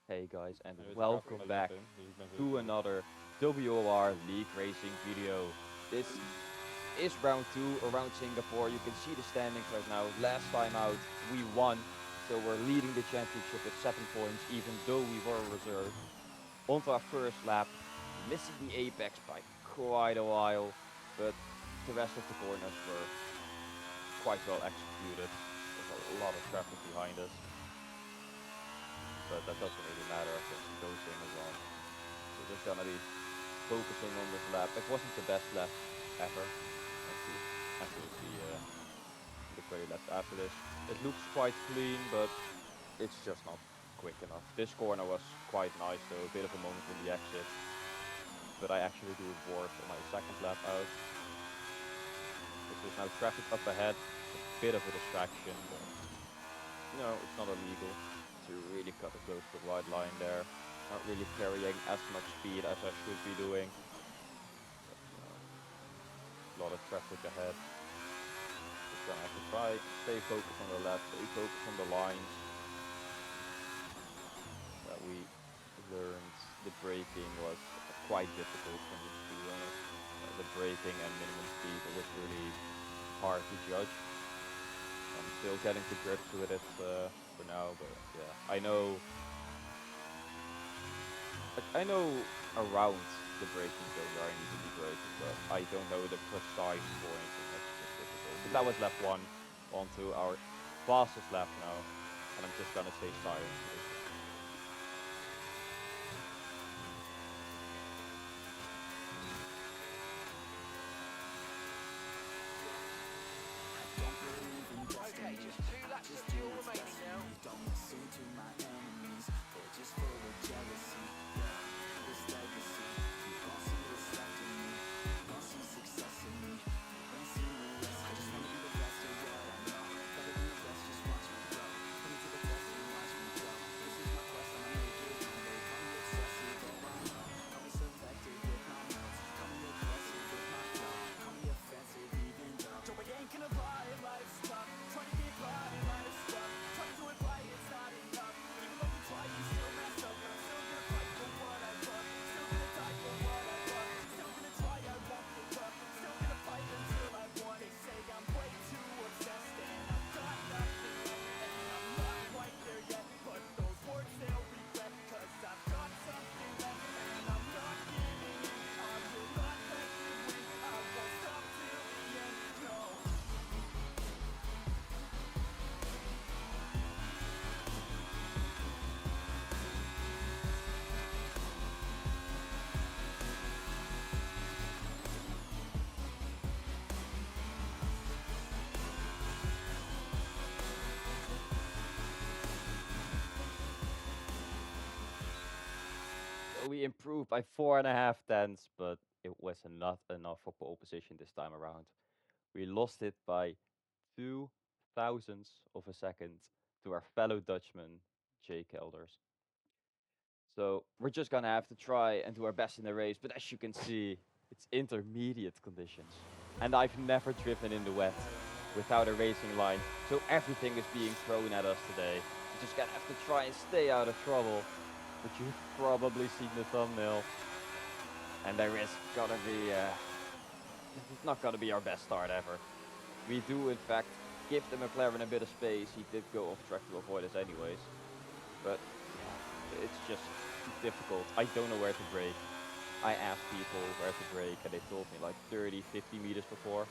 Hey guys, and Nu weet je welcome traffic back in, dus ik ben zo to benieuwd. another WOR League Racing video. This is round 2 around Singapore. You can see the standings right now. Last time out, we won, so we're leading the championship with 7 points, even though we were reserved. On to our first lap, missing the apex by quite a while, but the rest of the corners were Quite well executed. There's a lot of traffic behind us. But that doesn't really matter because it goes in as well. we're just gonna be focusing on this lap. It wasn't the best lap ever. As you'll see the query left after this. It looks quite clean, but it's just not quick enough. This corner was quite nice though, a bit of a moment in the exit. But I actually do it worse on my second lap out. There's now traffic up ahead. It's a bit of a distraction, but you know, it's not illegal to really cut it close to the white line there. Not really carrying as much speed as I should be doing. But you know, a lot of traffic ahead. Just gonna have to try, stay focused on the lap, stay focused on the lines. That we learned the braking was quite difficult for me to be honest. The braking and minimum speed, it was really hard to judge. I'm still getting to grips with it for now, but yeah, I know around the braking zone where I need to be braking, but I don't know the precise point, and that's just difficult. But that was lap one, on to our fastest lap now, and I'm just gonna stay silent for this one. Okay, just 2 laps of fuel remaining now. So we improved by 4.5 tenths, but it was not enough for pole position this time around. We lost it by 2 thousandths of a second to our fellow Dutchman, Jake Elders. So we're just gonna have to try and do our best in the race, but as you can see, it's intermediate conditions. And I've never driven in the wet without a racing line, so everything is being thrown at us today. We're just gonna have to try and stay out of trouble, but you've probably seen the thumbnail. And there is gonna be, it's not gonna be our best start ever. We do, in fact, give the McLaren a bit of space. He did go off track to avoid us anyways. But yeah, it's just difficult. I don't know where to brake. I asked people where to brake and they told me like 30, 50 meters before.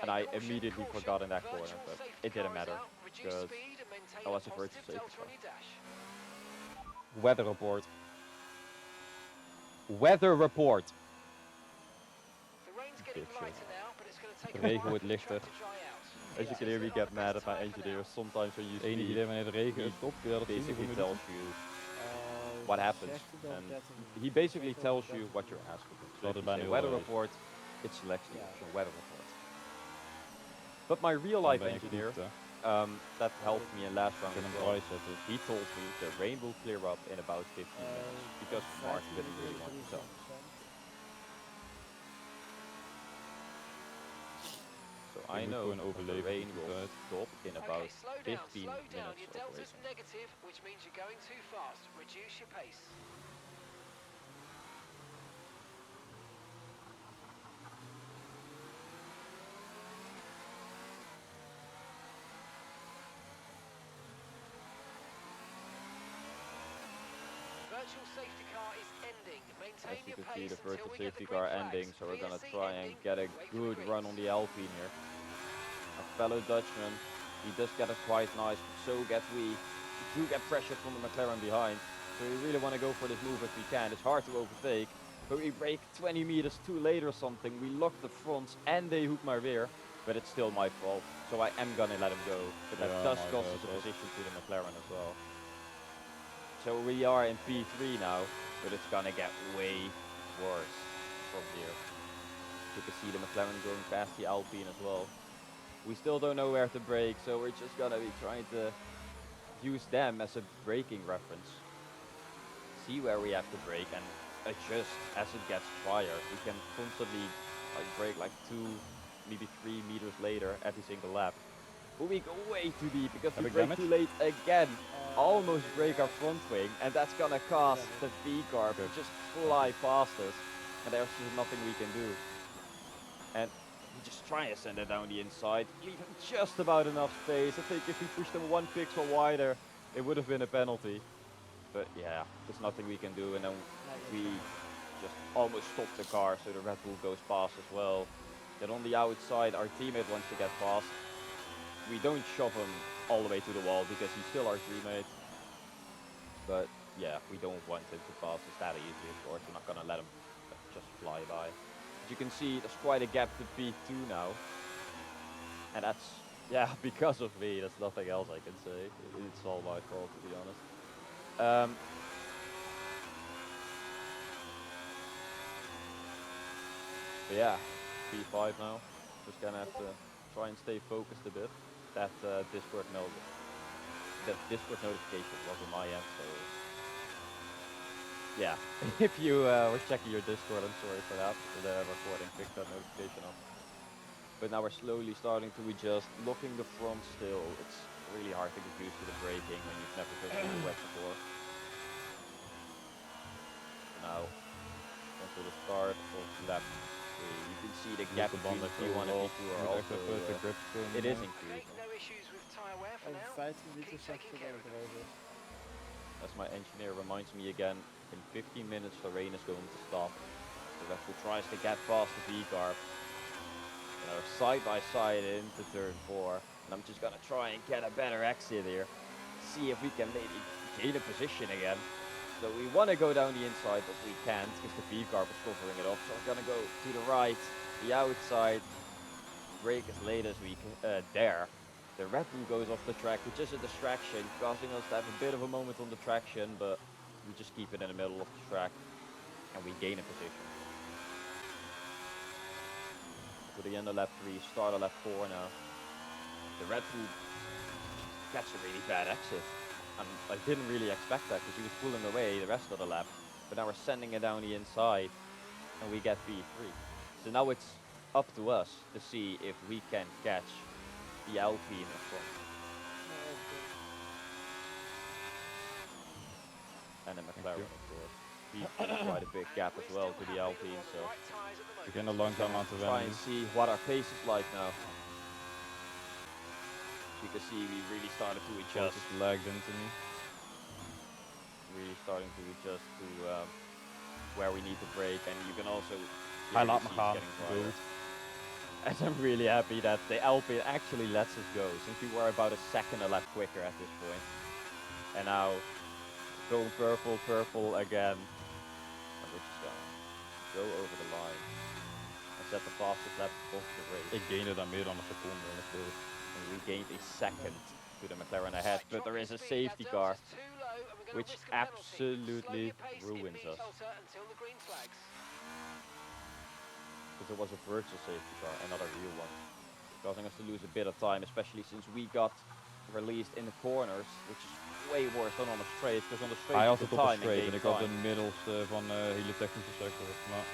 And Okay, I caution, immediately caution. forgot in that corner, Virtual but safety it didn't car is matter out. Reduce because speed and maintain I a was a virtual positive safety delta car. on your dash. Weather report. Weather report. The rain's getting Bit chill. lighter now, but it's going to take De a regen while wordt for the lichter. track to dry out. As you can Meters hear me are not get the best mad at my tyre for now. engineer. Sometimes when you Het enige speed, idee wanneer de regen he stopt, kun je dat zien basically hoeveel tells minuten? you what Dat happens. zegt hij over And 13 minuten. he basically Zegt over tells you 13 what you're minuten. asking him. So Dat if is you bijna say heel de weather race. report, it selects the Ja. option weather report. But my real Dan life ben je engineer, cooked, hè. that helped me in last Je round kunt as hem well. dry zetten. He told me the rain will clear up in about 15 minutes because Mark 15 didn't minuten really want to tell me. 73%. So I moet know gewoon that the overleven rain tot die will tijd. stop in Okay, about slow 15 down. minutes Your of delta's racing. negative, which means you're going too fast. Reduce your pace. Virtual safety car is ending. Maintain As you your can see, pace the until virtual we get the safety green car flags. ending, so we're gonna VSC try and ending. get a Wait for the good run greens. on the Alpine here. Our fellow Dutchman, he does get it quite nice, but so get we. We do get pressured from the McLaren behind, so we really want to go for this move if we can. It's hard to overtake, but we brake 20 meters too late or something. We lock the fronts and they hook my rear, but it's still my fault, so I am gonna let him go. But that Yeah, does my cost bad, us a that. position to the McLaren as well. So we are in P3 now, but it's gonna get way worse from here. You can see the McLaren going past the Alpine as well. We still don't know where to brake, so we're just gonna be trying to use them as a braking reference. See where we have to brake and adjust as it gets drier. We can constantly like brake like 2, maybe 3 meters later every single lap. But we go way too deep because we Heb ik brake too damage? late again. Almost break our front wing, and that's gonna cause the V car to Good. just fly past us, and there's just nothing we can do. And we just try and send it down the inside, leave him just about enough space. I think if we pushed him 1 pixel wider, it would have been a penalty. But yeah, there's nothing we can do, and then we just almost stop the car, so the Red Bull goes past as well. Then on the outside, our teammate wants to get past. We don't shove him all the way to the wall because he's still our teammate. But yeah, we don't want him to pass us that easily, of course. We're not gonna let him just fly by. As you can see, there's quite a gap to P2 now. And that's, yeah, because of me. There's nothing else I can say. It's all my fault, to be honest. But yeah, P5 now. Just gonna have to try and stay focused a bit. That Discord notification was on my end, so yeah. If you were checking your Discord, I'm sorry for that. The recording picked that notification up. But now we're slowly starting to adjust, locking the front still. It's really hard to get used to the braking when you've never driven in the wet before. Now, onto the start of lap 3. You can see the gap De between banden P1 and overal. P2 Je are moet echt also, even de grip it is nemen. Okay, increasing. no issues with tyre wear for Over now. 15 Keep minuten zegt taking ze care dat of het it. rood is. As my engineer reminds me again, in 15 minutes the rain is going to stop. The Red Bull tries to get past the V-car. Side by side into turn 4. And I'm just gonna try and get a better exit here. See if we can maybe gain a position again. So we want to go down the inside, but we can't because the V-car was covering it up. So we're gonna go to the right, the outside, brake as late as we dare. The Red Bull goes off the track, which is a distraction, causing us to have a bit of a moment on the traction, but we just keep it in the middle of the track and we gain a position. To the end of lap 3, start of lap 4 now. The Red Bull gets a really bad exit. And I didn't really expect that because he was pulling away the rest of the lap. But now we're sending it down the inside and we get P3. So now it's up to us to see if we can catch the Alpine in front. And the McLaren, of course. P3 quite a big gap as well to the Alpine, so We beginnen langzaam aan te try wennen. and see what our pace is like now. So you can see we really started to adjust. Just lagged into me. Really starting to adjust to where we need to brake, and you can also Hij really laat me see it's gaan. getting drier. Good. As I'm really happy that the Alpine actually lets us go, since we were about a second a lap quicker at this point. And now going purple again. And we're just gonna go over the line and set the fastest lap of the race. Ik gainde daar meer dan een seconde. And we gained a second to the McLaren ahead, but there is a safety car, which absolutely ruins us. Because it was a virtual safety car and not a real one, causing us to lose a bit of time, especially since we got released in the corners, which is way worse than on the straight, because on the straight Hij you had can het op de time and straight gain en ik had de time. middelste van de hele technische sector. Maar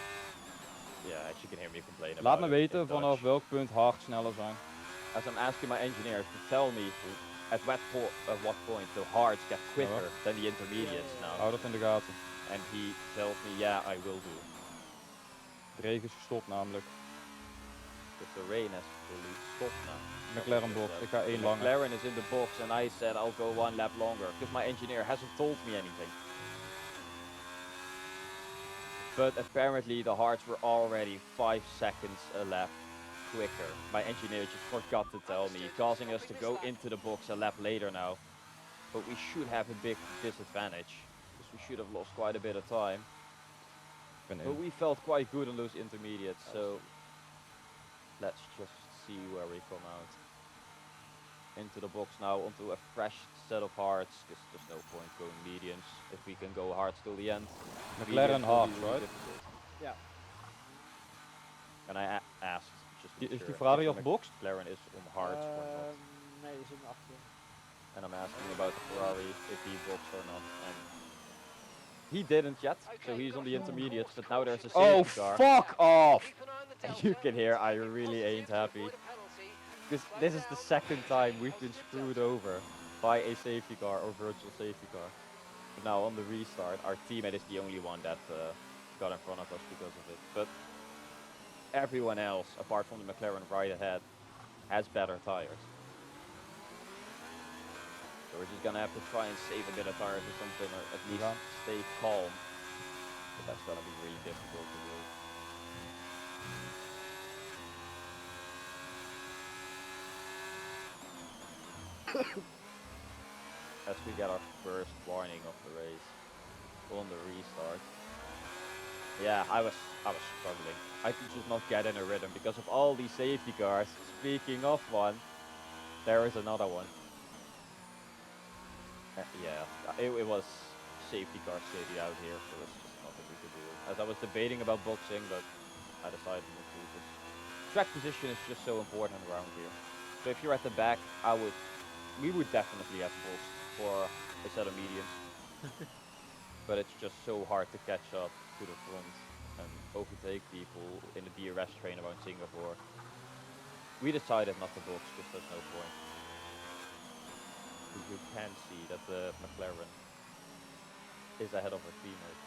Yeah, as you can hear me complain Laat about me it in weten Dutch. vanaf welk punt hard sneller zijn. As I'm asking my engineers to tell me at what point the hards get quicker than the intermediates now. Hou dat in de gaten. And he tells me, yeah, I will do. De regen is gestopt namelijk. Because the rain has fully stopped now. McLaren box, ik ga The één langer. McLaren is in the box and I said I'll go one lap longer. Because my engineer hasn't told me anything. But apparently the hards were already 5 seconds a lap quicker. My engineer just forgot to tell me, causing us to go into the box a lap later now. But we should have a big disadvantage, because we should have lost quite a bit of time. But we felt quite good on those intermediates, so let's just see where we come out. Into the box now, onto a fresh set of hards, because there's no point going mediums if we can go hards till the end. McLaren Mediums will be hards, really right? difficult. Yeah. And I asked just to be Is sure die Ferrari if al the geboxt? McLaren is on hards or not. Nee, die zit nog achter. And I'm asking about the Ferrari if he boxed or not. And he didn't yet, so he's on the intermediates. But now there's a Oh, safety car. fuck off! Keep an eye on the And delta. you can hear I Keep it really ain't positive to happy. avoid a penalty. Because Slow this is the down, second time we've been positive screwed delta. over by a safety car or virtual safety car. But now on the restart, our teammate is the only one that got in front of us because of it. But everyone else, apart from the McLaren right ahead, has better tires. So we're just gonna have to try and save a bit of tires or something, or at least stay calm. But that's gonna be really difficult to do. As we get our first warning of the race on the restart. Yeah, I was struggling. I could just not get in a rhythm because of all these safety cars. Speaking of one, there is another one. Yeah, it was safety car city out here, so there's just nothing we could do. As I was debating about boxing, but I decided not to. Because track position is just so important around here. So if you're at the back, we would definitely have boxed for a set of mediums. But it's just so hard to catch up to the front and overtake people in the DRS train around Singapore. We decided not to box because there's no point. You can see that the McLaren is ahead of our teammate.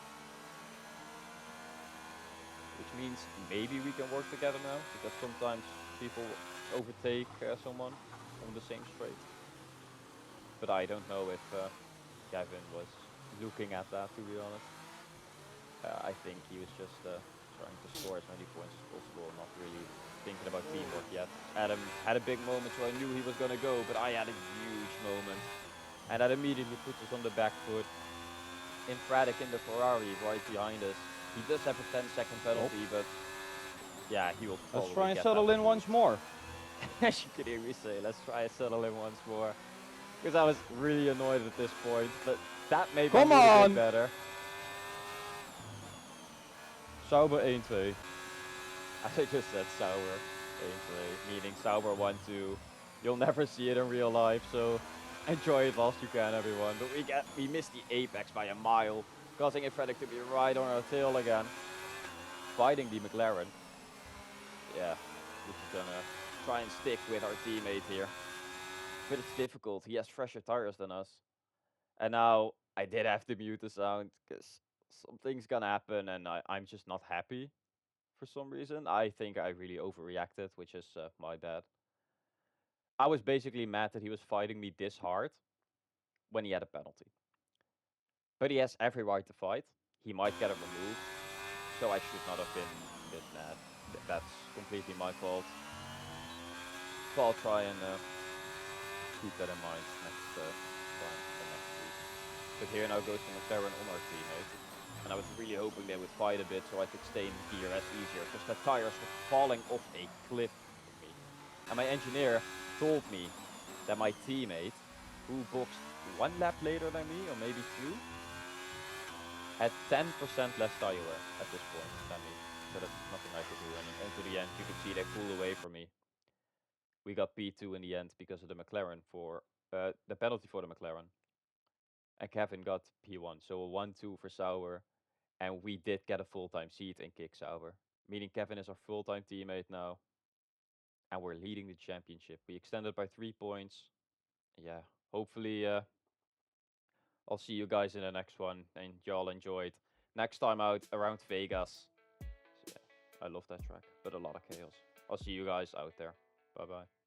Which means maybe we can work together now, because sometimes people overtake someone on the same straight. But I don't know if Kevin was looking at that, to be honest. I think he was just trying to score as many points as possible, not really thinking about teamwork yet. Adam had a big moment, so I knew he was going to go, but I had a huge moment. And that immediately puts us on the back foot. In Braddock in the Ferrari right behind us. He does have a 10-second penalty, but yeah, he will probably Let's try and get settle that in once more. As you could hear me say, let's try and settle in once more. Because I was really annoyed at this point, but that made Come me a on! bit better. Sauber 1-2. As I just said, Sauber 1-2, meaning Sauber 1-2. You'll never see it in real life, so enjoy it whilst you can, everyone. But we missed the apex by a mile, causing Frederick to be right on our tail again. Fighting the McLaren. Yeah, we're just gonna try and stick with our teammate here. But it's difficult. He has fresher tires than us. And now I did have to mute the sound because something's gonna happen and I'm just not happy for some reason. I think I really overreacted, which is my bad. I was basically mad that he was fighting me this hard when he had a penalty. But he has every right to fight. He might get it removed. So I should not have been this mad. That's completely my fault. So I'll try and keep that in mind next time or next week. But here now goes the McLaren on our teammate. And I was really hoping they would fight a bit so I could stay in DRS easier, because the tires were falling off a cliff for me. And my engineer told me that my teammate, who boxed one lap later than me, or maybe two, had 10% less tire wear at this point than me. So that's nothing I could do. And to the end, you could see they pulled away from me. We got P2 in the end because of the McLaren for the penalty for the McLaren. And Kevin got P1, so a 1-2 for Sauber. And we did get a full-time seat in Kick Sauber. meaning Kevin is our full-time teammate now, and we're leading the championship. We extended by 3 points. Yeah, hopefully I'll see you guys in the next one, and y'all enjoyed. Next time out around Vegas. So yeah, I love that track, but a lot of chaos. I'll see you guys out there. Bye bye.